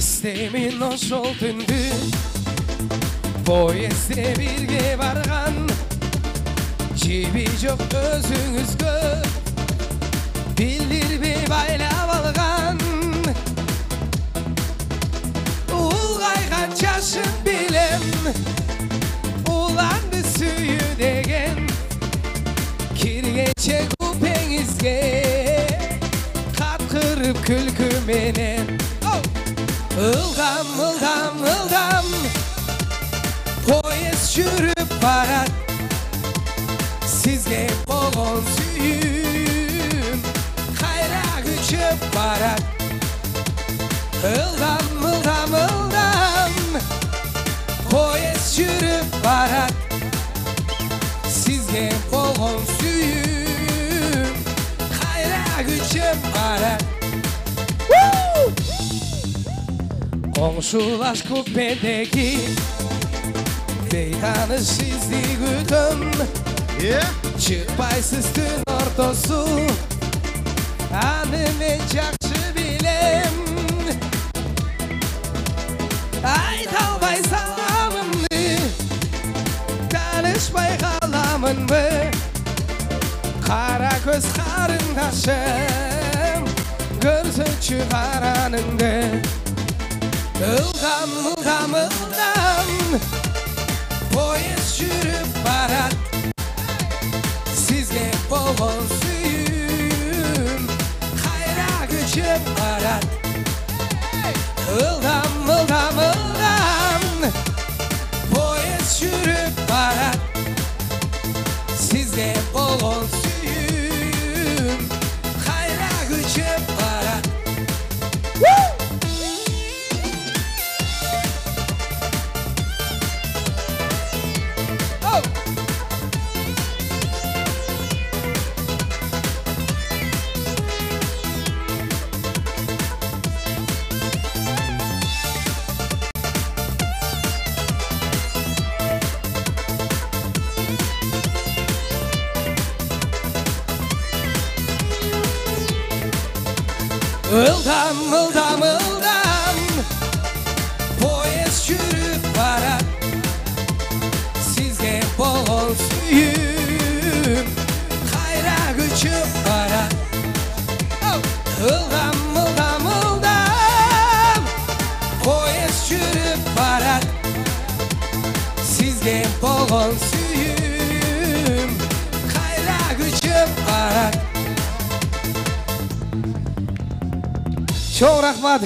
Estemin oşol түндү Поездде бирге барган Жеби жок өзүңүзгө Билдирбей байлап алган Улгайган жашым билем Уланды сүйүү деген Киргенче купеңизге Каткырып күлкү менен Ылдам, ылдам, ылдam Poyez жүрүп барат Сизге болгон сүйүүм Кайра күчөп барат Ылдам, ылдам, ылдам Poyez жүрүп барат Сизге болгон сүйүүм Кайра күчөп барат Komşulaş kupedeki Beytanı sizdi gütüm Çıkpaysız tün ortosu Anime çakçı bilem Aytalbay salamımdı Tanışmay kalamın mı Kara göz karındaşım Görsün çıkaranındı Ilgam, ılgam, ılgam Poyez жүрүп барат Сизге болгон сүйүүм Кайра күчөп барат Ылгам, ылгам, ылгам Poyez жүрүп барат Сизге болгон сүйүүм Кайра күчөп барат Ылдam, ылдam, ылдam Poyez жүрүп барат Сизге болгон сүйүүм Кайра күчөп барат Ылдам, ылдам, ылдам Poyez жүрүп барат Сизге болгон сүйүүм Кайра күчөп барат Çok rahmat.